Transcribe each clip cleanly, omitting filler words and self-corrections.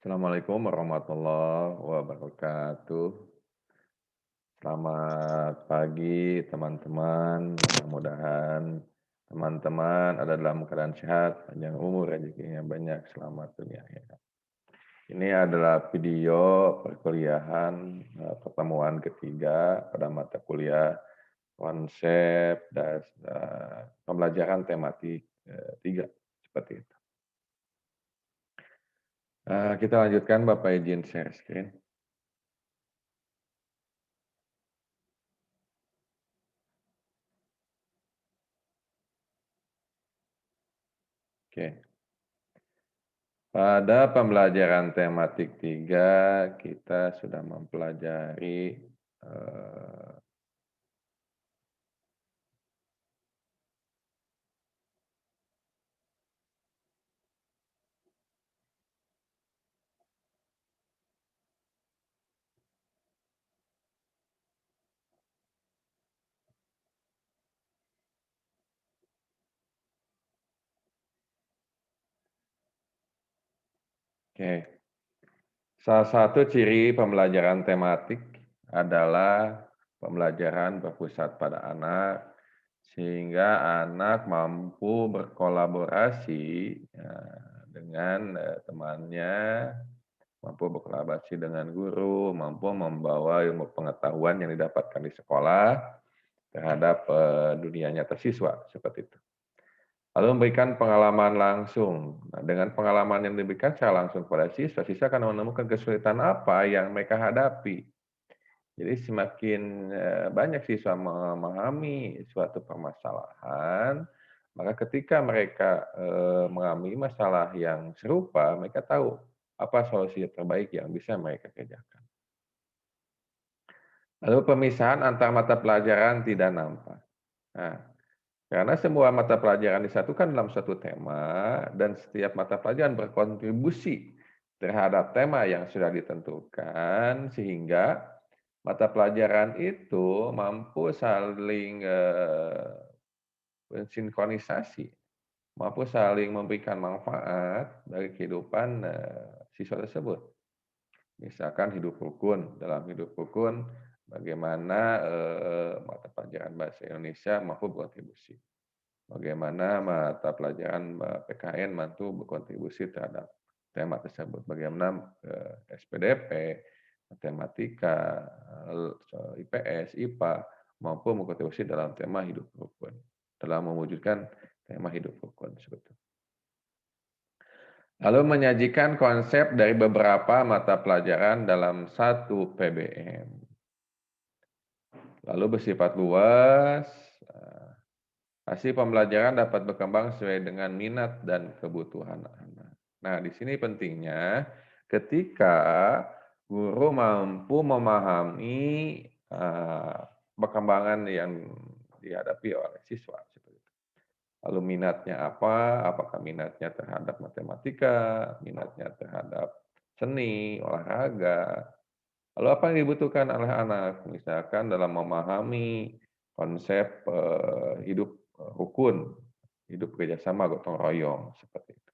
Assalamualaikum warahmatullahi wabarakatuh. Selamat pagi teman-teman. Mudah-mudahan teman-teman ada dalam keadaan sehat, panjang umur, rezekinya banyak, selamat dunia akhirat. Ini adalah video perkuliahan pertemuan ketiga pada mata kuliah konsep dan pembelajaran tematik 3 seperti itu. Kita lanjutkan, Bapak izin share screen. Oke. Pada pembelajaran tematik 3 kita sudah mempelajari eh, oke. Salah satu ciri pembelajaran tematik adalah pembelajaran berpusat pada anak, sehingga anak mampu berkolaborasi dengan temannya, mampu berkolaborasi dengan guru, mampu membawa ilmu pengetahuan yang didapatkan di sekolah terhadap dunia nyata siswa, seperti itu. Lalu memberikan pengalaman langsung. Nah, dengan pengalaman yang diberikan secara langsung kepada siswa, siswa akan menemukan kesulitan apa yang mereka hadapi. Jadi semakin banyak siswa memahami suatu permasalahan, maka ketika mereka mengalami masalah yang serupa, mereka tahu apa solusi terbaik yang bisa mereka kerjakan. Lalu pemisahan antar mata pelajaran tidak nampak. Nah, karena semua mata pelajaran disatukan dalam satu tema dan setiap mata pelajaran berkontribusi terhadap tema yang sudah ditentukan, sehingga mata pelajaran itu mampu saling bersinkronisasi, mampu saling memberikan manfaat bagi kehidupan siswa tersebut. Misalkan hidup rukun, dalam hidup rukun bagaimana mata pelajaran bahasa Indonesia mampu berkontribusi. Bagaimana mata pelajaran PKN mampu berkontribusi terhadap tema tersebut. Bagaimana SPDP, matematika, IPS, IPA mampu berkontribusi dalam tema hidup rukun, dalam mewujudkan tema hidup rukun seperti itu. Lalu menyajikan konsep dari beberapa mata pelajaran dalam satu PBM. Lalu bersifat luas, hasil pembelajaran dapat berkembang sesuai dengan minat dan kebutuhan anak. Nah, di sini pentingnya ketika guru mampu memahami perkembangan yang dihadapi oleh siswa. Lalu minatnya apa? Apakah minatnya terhadap matematika, minatnya terhadap seni, olahraga. Lalu apa yang dibutuhkan oleh anak? Misalkan dalam memahami konsep hidup rukun, hidup kerjasama gotong royong, seperti itu.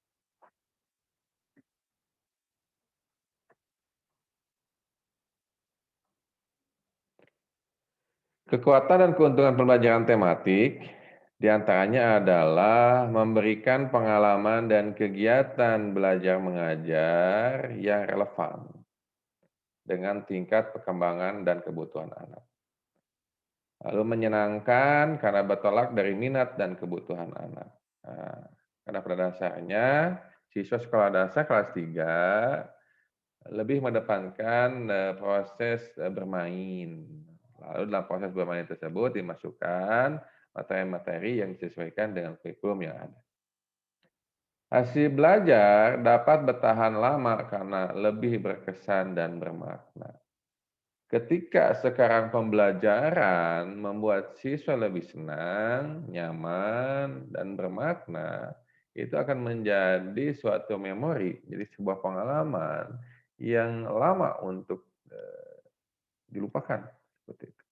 Kekuatan dan keuntungan pembelajaran tematik diantaranya adalah memberikan pengalaman dan kegiatan belajar mengajar yang relevan dengan tingkat perkembangan dan kebutuhan anak. Lalu menyenangkan karena bertolak dari minat dan kebutuhan anak. Nah, karena pada dasarnya siswa sekolah dasar kelas 3 lebih mengedepankan proses bermain. Lalu dalam proses bermain tersebut dimasukkan materi-materi yang disesuaikan dengan kurikulum yang ada. Hasil belajar dapat bertahan lama karena lebih berkesan dan bermakna. Ketika sekarang pembelajaran membuat siswa lebih senang, nyaman, dan bermakna, itu akan menjadi suatu memori, jadi sebuah pengalaman yang lama untuk dilupakan, seperti itu.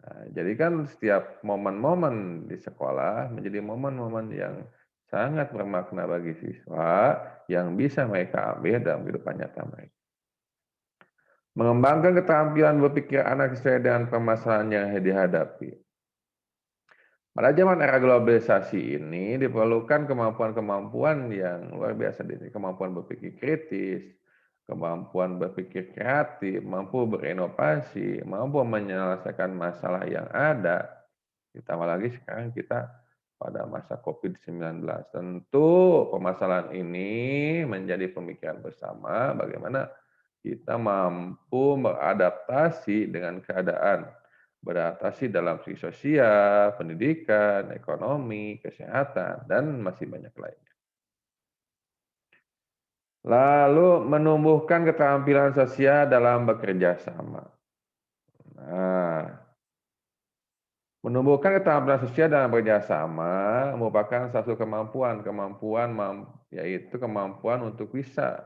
Nah, jadi kan setiap momen-momen di sekolah menjadi momen-momen yang sangat bermakna bagi siswa yang bisa mereka ambil dalam kehidupan nyata mereka. Mengembangkan keterampilan berpikir anak sesuai dengan permasalahan yang dihadapi. Pada zaman era globalisasi ini diperlukan kemampuan-kemampuan yang luar biasa, kemampuan berpikir kritis, kemampuan berpikir kreatif, mampu berinovasi, mampu menyelesaikan masalah yang ada. Ditambah lagi sekarang kita pada masa COVID-19. Tentu permasalahan ini menjadi pemikiran bersama bagaimana kita mampu beradaptasi dengan keadaan, beradaptasi dalam segi sosial, pendidikan, ekonomi, kesehatan, dan masih banyak lainnya. Lalu menumbuhkan keterampilan sosial dalam bekerja sama. Nah, menumbuhkan keterampilan sosial dalam bekerja sama merupakan satu kemampuan yaitu kemampuan untuk bisa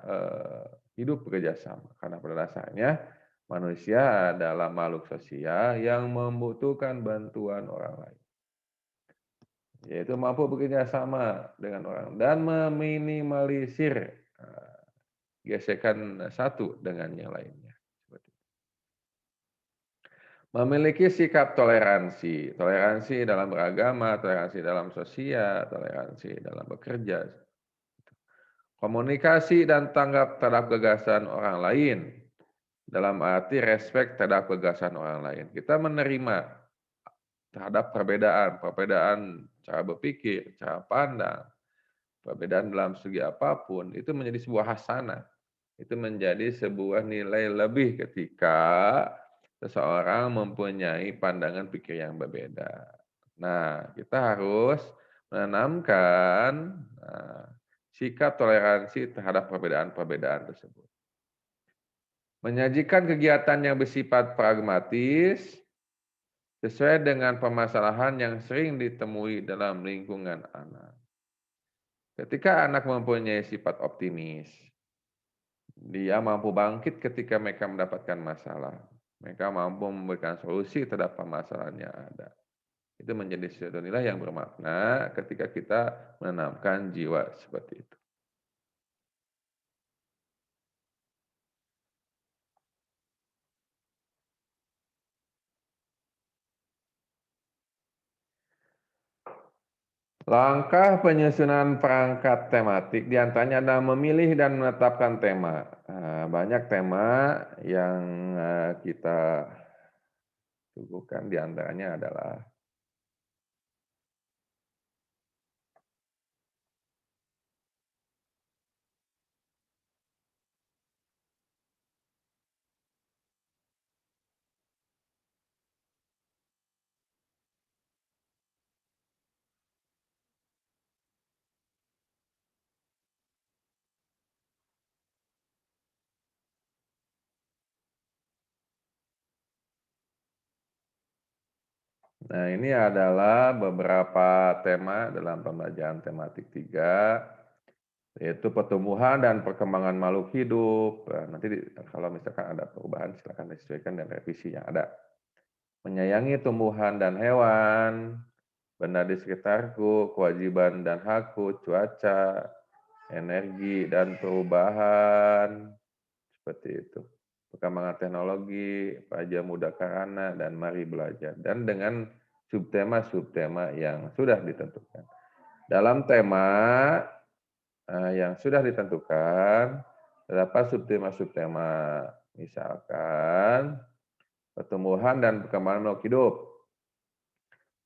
hidup bekerja sama. Karena pada dasarnya manusia adalah makhluk sosial yang membutuhkan bantuan orang lain. Yaitu mampu bekerja sama dengan orang dan meminimalisir gesekan satu dengan yang lainnya. Memiliki sikap toleransi, toleransi dalam beragama, toleransi dalam sosial, toleransi dalam bekerja. Komunikasi dan tanggap terhadap gagasan orang lain, dalam arti respek terhadap gagasan orang lain. Kita menerima terhadap perbedaan cara berpikir, cara pandang, perbedaan dalam segi apapun, itu menjadi sebuah hasanah. Itu menjadi sebuah nilai lebih ketika seseorang mempunyai pandangan pikir yang berbeda. Nah, kita harus menanamkan sikap toleransi terhadap perbedaan-perbedaan tersebut. Menyajikan kegiatan yang bersifat pragmatis sesuai dengan permasalahan yang sering ditemui dalam lingkungan anak. Ketika anak mempunyai sifat optimis, dia mampu bangkit ketika mereka mendapatkan masalah. Mereka mampu memberikan solusi terhadap permasalahan yang ada. Itu menjadi suatu nilai yang bermakna ketika kita menanamkan jiwa seperti itu. Langkah penyusunan perangkat tematik diantaranya adalah memilih dan menetapkan tema. Banyak tema yang kita suguhkan diantaranya adalah Nah, ini adalah beberapa tema dalam pembelajaran tematik 3, yaitu pertumbuhan dan perkembangan makhluk hidup. Nanti kalau misalkan ada perubahan, silakan disesuaikan dengan revisi yang ada. Menyayangi tumbuhan dan hewan, benda di sekitarku, kewajiban dan hakku, cuaca, energi dan perubahan, seperti itu. Perkembangan teknologi, Praja Muda Karana, dan Mari Belajar. Dan dengan subtema-subtema yang sudah ditentukan. Dalam tema yang sudah ditentukan, terdapat subtema-subtema, misalkan pertumbuhan dan perkembangan makhluk hidup.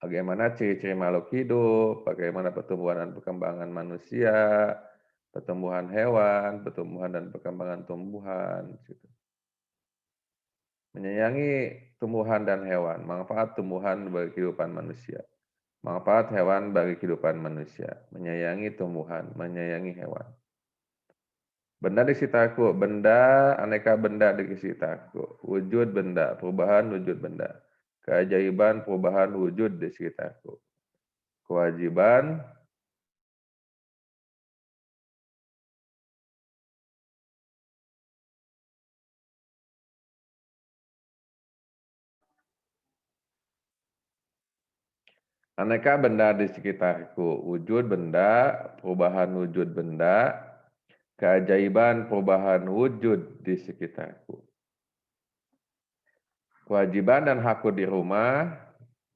Bagaimana ciri-ciri makhluk hidup, bagaimana pertumbuhan dan perkembangan manusia, pertumbuhan hewan, pertumbuhan dan perkembangan tumbuhan. Menyayangi tumbuhan dan hewan, manfaat tumbuhan bagi kehidupan manusia. Manfaat hewan bagi kehidupan manusia. Menyayangi tumbuhan, menyayangi hewan. Benda di sekitarku, benda, aneka benda di sekitarku. Wujud benda, perubahan wujud benda. Keajaiban perubahan wujud di sekitarku. Kewajiban, Aneka benda di sekitarku, wujud benda, perubahan wujud benda, keajaiban perubahan wujud di sekitarku. Kewajiban dan hakku di rumah,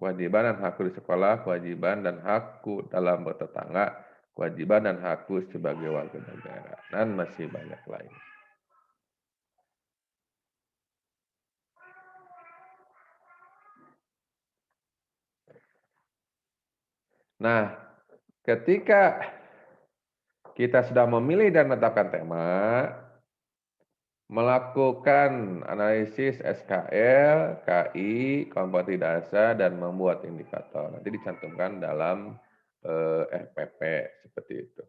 kewajiban dan hakku di sekolah, kewajiban dan hakku dalam bertetangga, kewajiban dan hakku sebagai warga negara, dan masih banyak lain. Nah, ketika kita sudah memilih dan menetapkan tema, melakukan analisis SKL, KI, kompetensi dasar, dan membuat indikator. Nanti dicantumkan dalam RPP seperti itu.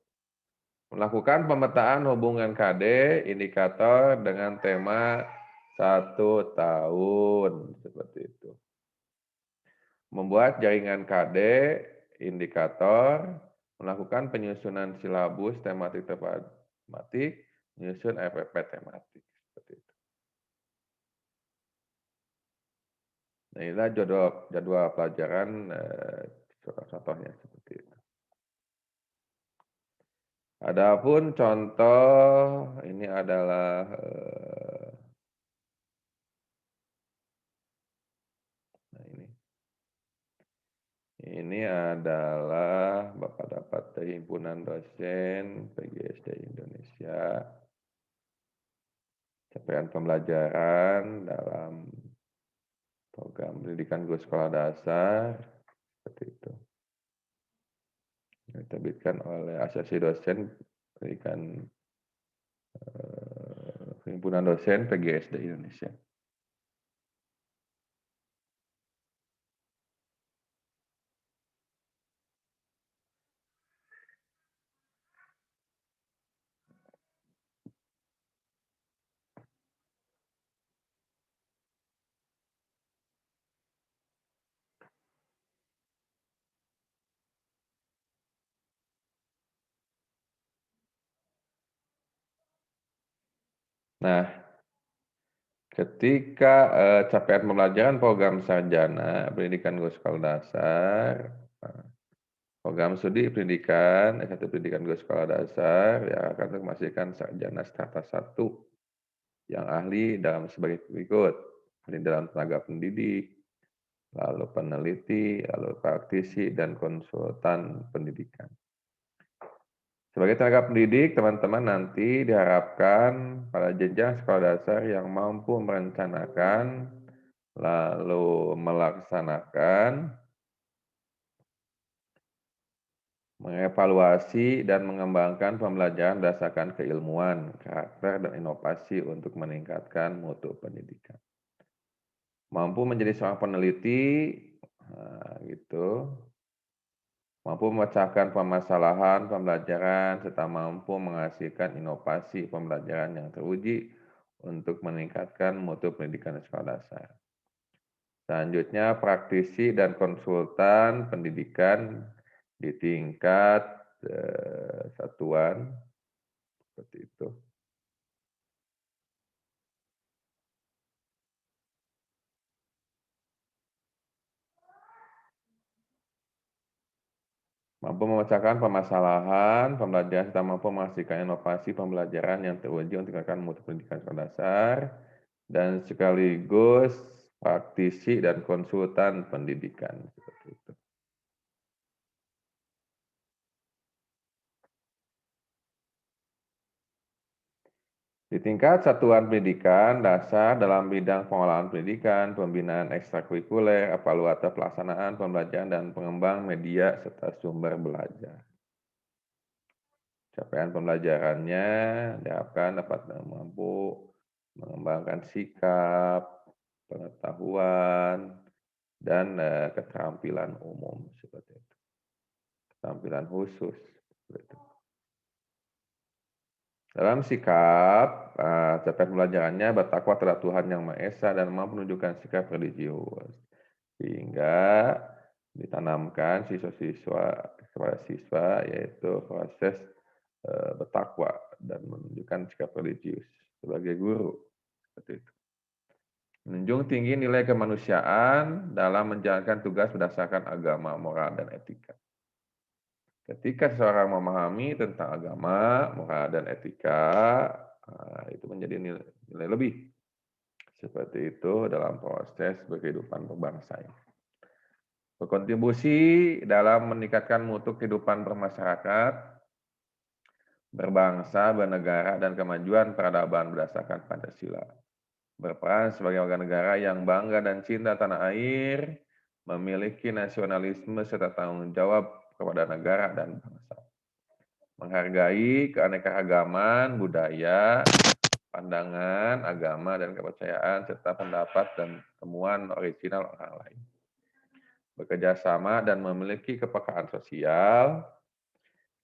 Melakukan pemetaan hubungan KD, indikator dengan tema 1 tahun, seperti itu. Membuat jaringan KD, indikator, melakukan penyusunan silabus tematik, menyusun RPP tematik, seperti itu. Nah, inilah jadwal pelajaran, contohnya seperti itu. Adapun contoh ini adalah nah ini adalah Bapak dapat dari himpunan dosen PGSD Indonesia, capaian pembelajaran dalam program pendidikan guru sekolah dasar seperti itu. Diterbitkan oleh Asosiasi Dosen Pendidikan Himpunan Dosen PGSD Indonesia. Nah, ketika capaian pembelajaran program sarjana pendidikan guru sekolah dasar, program studi pendidikan S1 pendidikan guru sekolah dasar yang akan menghasilkan sarjana strata 1 yang ahli dalam sebagai berikut: ahli dalam tenaga pendidik, lalu peneliti, lalu praktisi, dan konsultan pendidikan. Sebagai tenaga pendidik, teman-teman nanti diharapkan pada jenjang sekolah dasar yang mampu merencanakan, lalu melaksanakan, mengevaluasi, dan mengembangkan pembelajaran berdasarkan keilmuan, karakter, dan inovasi untuk meningkatkan mutu pendidikan. Mampu menjadi seorang peneliti, gitu. Mampu memecahkan permasalahan pembelajaran, serta mampu menghasilkan inovasi pembelajaran yang teruji untuk meningkatkan mutu pendidikan sekolah dasar. Selanjutnya, praktisi dan konsultan pendidikan di tingkat satuan, seperti itu. Mampu memecahkan permasalahan pembelajaran serta mampu menghasilkan inovasi pembelajaran yang teruji untuk meningkatkan mutu pendidikan sekolah dasar, dan sekaligus praktisi dan konsultan pendidikan, seperti itu. Di tingkat satuan pendidikan dasar dalam bidang pengolahan pendidikan, pembinaan ekstrakurikuler, evaluasi pelaksanaan pembelajaran, dan pengembang media serta sumber belajar. Capaian pembelajarannya diharapkan dapat mampu mengembangkan sikap, pengetahuan, dan keterampilan umum, seperti itu. Keterampilan khusus, seperti itu. Dalam sikap, capaian pembelajarannya bertakwa terhadap Tuhan Yang Maha Esa dan mampu menunjukkan sikap religius, sehingga ditanamkan siswa-siswa kepada siswa yaitu proses bertakwa dan menunjukkan sikap religius sebagai guru, seperti itu. menjunjung tinggi nilai kemanusiaan dalam menjalankan tugas berdasarkan agama, moral, dan etika. Ketika seseorang memahami tentang agama, moral, dan etika, itu menjadi nilai lebih. Seperti itu dalam proses berkehidupan berbangsa ini. Berkontribusi dalam meningkatkan mutu kehidupan bermasyarakat, berbangsa, bernegara, dan kemajuan peradaban berdasarkan Pancasila. Berperan sebagai warga negara yang bangga dan cinta tanah air, memiliki nasionalisme serta tanggung jawab kepada negara dan bangsa. Menghargai keanekaragaman budaya, pandangan, agama, dan kepercayaan, serta pendapat dan temuan original orang lain. Bekerja sama dan memiliki kepekaan sosial,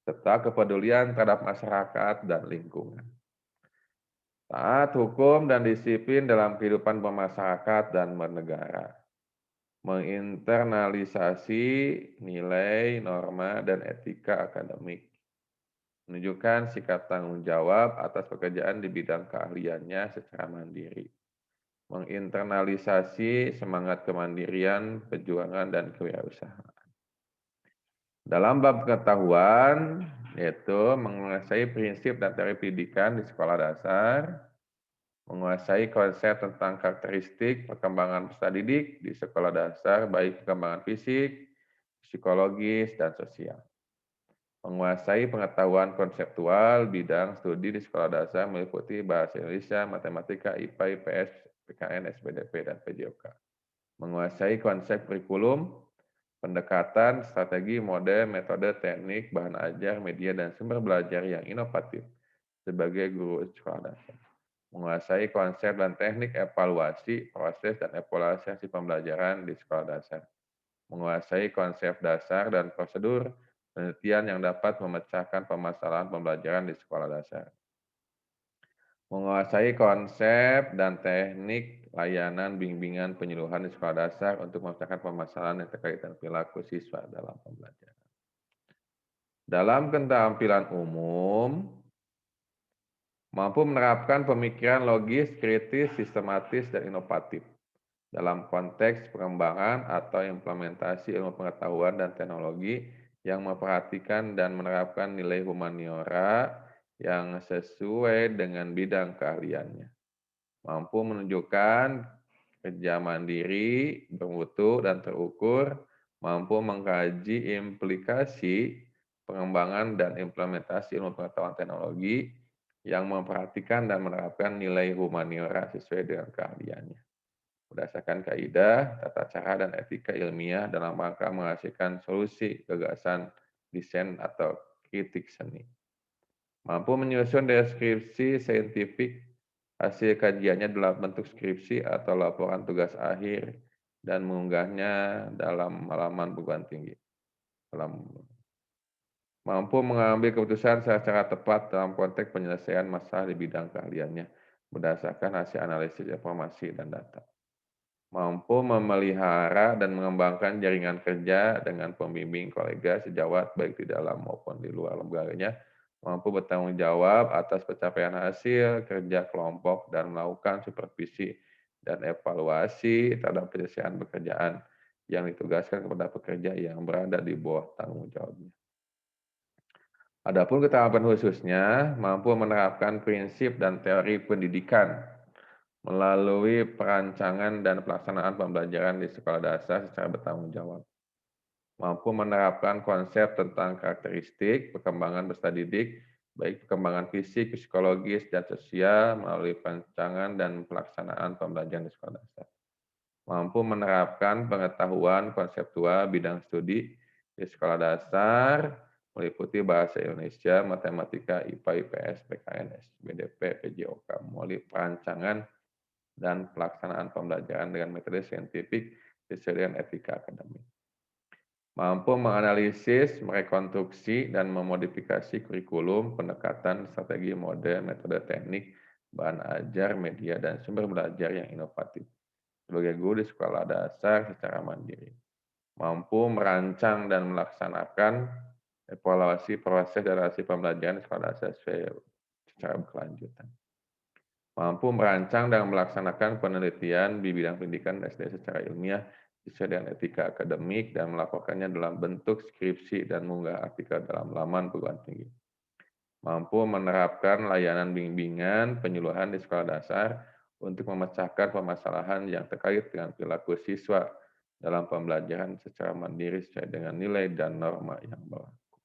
serta kepedulian terhadap masyarakat dan lingkungan. Taat hukum dan disiplin dalam kehidupan bermasyarakat dan bernegara. Menginternalisasi nilai, norma, dan etika akademik. Menunjukkan sikap tanggung jawab atas pekerjaan di bidang keahliannya secara mandiri. Menginternalisasi semangat kemandirian, perjuangan, dan kewirausahaan. Dalam bab pengetahuan, yaitu menguasai prinsip dan teori pendidikan di sekolah dasar, menguasai konsep tentang karakteristik perkembangan peserta didik di sekolah dasar, baik perkembangan fisik, psikologis, dan sosial. Menguasai pengetahuan konseptual bidang studi di sekolah dasar meliputi bahasa Indonesia, matematika, IPA, IPS, PKN, SPDP, dan PJOK. Menguasai konsep kurikulum, pendekatan, strategi, model, metode, teknik, bahan ajar, media, dan sumber belajar yang inovatif sebagai guru sekolah dasar. Menguasai konsep dan teknik evaluasi, proses, dan evaluasi pembelajaran di sekolah dasar. Menguasai konsep dasar dan prosedur penelitian yang dapat memecahkan permasalahan pembelajaran di sekolah dasar. Menguasai konsep dan teknik layanan bimbingan penyuluhan di sekolah dasar untuk memecahkan permasalahan yang terkait dengan perilaku siswa dalam pembelajaran. Dalam keterampilan umum, mampu menerapkan pemikiran logis, kritis, sistematis, dan inovatif dalam konteks pengembangan atau implementasi ilmu pengetahuan dan teknologi yang memperhatikan dan menerapkan nilai humaniora yang sesuai dengan bidang keahliannya. Mampu menunjukkan kerja mandiri, bermutu, dan terukur, mampu mengkaji implikasi pengembangan dan implementasi ilmu pengetahuan teknologi yang memperhatikan dan menerapkan nilai humaniora sesuai dengan keahliannya. Berdasarkan kaidah, tata cara, dan etika ilmiah dalam rangka menghasilkan solusi, gagasan, desain, atau kritik seni. Mampu menyusun deskripsi saintifik hasil kajiannya dalam bentuk skripsi atau laporan tugas akhir dan mengunggahnya dalam halaman perguruan tinggi. Mampu mengambil keputusan secara tepat dalam konteks penyelesaian masalah di bidang keahliannya berdasarkan hasil analisis informasi dan data. Mampu memelihara dan mengembangkan jaringan kerja dengan pembimbing kolega sejawat baik di dalam maupun di luar lembaganya, mampu bertanggung jawab atas pencapaian hasil kerja kelompok dan melakukan supervisi dan evaluasi terhadap penyelesaian pekerjaan yang ditugaskan kepada pekerja yang berada di bawah tanggung jawabnya. Adapun keterampilan khususnya mampu menerapkan prinsip dan teori pendidikan melalui perancangan dan pelaksanaan pembelajaran di sekolah dasar secara bertanggung jawab. Mampu menerapkan konsep tentang karakteristik perkembangan peserta didik, baik perkembangan fisik, psikologis, dan sosial melalui perancangan dan pelaksanaan pembelajaran di sekolah dasar. Mampu menerapkan pengetahuan konseptual bidang studi di sekolah dasar, meliputi bahasa Indonesia, matematika, IPA, IPS, PKN, SBDP, PJOK, melalui perancangan dan pelaksanaan pembelajaran dengan metode saintifik sesuai dengan etika akademik. Mampu menganalisis, merekonstruksi, dan memodifikasi kurikulum, pendekatan, strategi, model, metode teknik, bahan ajar, media, dan sumber belajar yang inovatif sebagai guru di sekolah dasar secara mandiri. Mampu merancang dan melaksanakan evaluasi proses dan hasil pembelajaran di sekolah dasar secara berkelanjutan. mampu merancang dan melaksanakan penelitian di bidang pendidikan SD secara ilmiah sesuai dengan etika akademik dan melaporkannya dalam bentuk skripsi dan mengunggah artikel dalam laman perguruan tinggi. Mampu menerapkan layanan bimbingan penyuluhan di sekolah dasar untuk memecahkan permasalahan yang terkait dengan perilaku siswa dalam pembelajaran secara mandiri sesuai dengan nilai dan norma yang berlaku.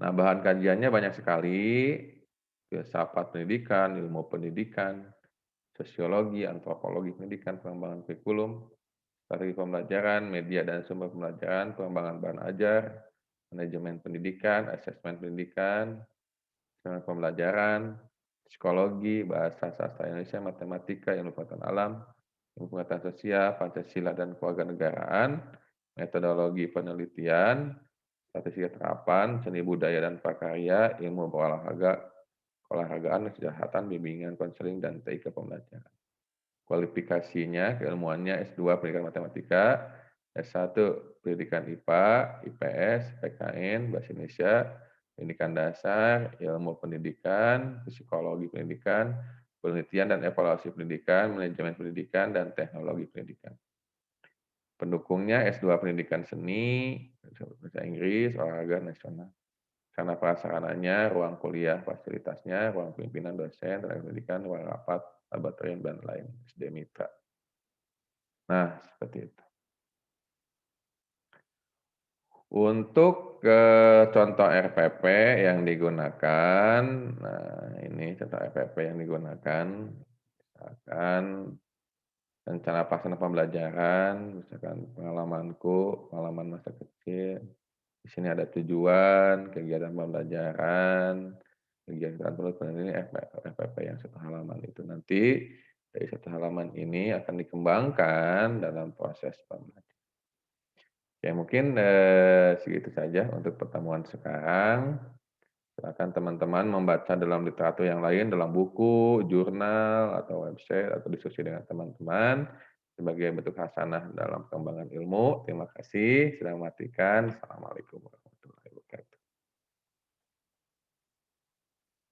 Nah, bahan kajiannya banyak sekali, filsafat pendidikan, ilmu pendidikan, sosiologi, antropologi pendidikan, pengembangan kurikulum, strategi pembelajaran, media dan sumber pembelajaran, pengembangan bahan ajar, manajemen pendidikan, asesmen pendidikan, pembelajaran, psikologi, bahasa sastra Indonesia, matematika, ilmu pengetahuan alam, ilmu pengetahuan sosial, Pancasila dan kewarganegaraan, metodologi penelitian, strategi terapan, seni budaya dan prakarya, ilmu berolahraga, keolahragaan, kesehatan, bimbingan, konseling, dan TIK pembelajaran. Kualifikasinya, keilmuannya S2 Pendidikan Matematika, S1 Pendidikan IPA, IPS, PKN, Bahasa Indonesia, Pendidikan Dasar, Ilmu Pendidikan, Psikologi Pendidikan, Penelitian dan Evaluasi Pendidikan, Manajemen Pendidikan, dan Teknologi Pendidikan. Pendukungnya S2 Pendidikan Seni, Bahasa Inggris, Olahraga Nasional. Karena prasarananya, ruang kuliah, fasilitasnya, ruang pimpinan dosen, tenaga pendidikan, ruang rapat, laboratorium, dan lain, SD Mitra. Nah, seperti itu. Untuk contoh RPP yang digunakan, nah ini contoh RPP yang digunakan, misalkan rencana pelaksana pembelajaran, misalkan pengalamanku, pengalaman masa kecil, di sini ada tujuan, kegiatan pembelajaran, kegiatan penulisan ini FPP yang satu halaman itu nanti dari satu halaman ini akan dikembangkan dalam proses pembelajaran. Ya mungkin segitu saja untuk pertemuan sekarang. Silakan teman-teman membaca dalam literatur yang lain, dalam buku, jurnal, atau website, atau diskusi dengan teman-teman sebagai bentuk hasanah dalam pengembangan ilmu. Terima kasih. Sudah mematikan. Assalamualaikum.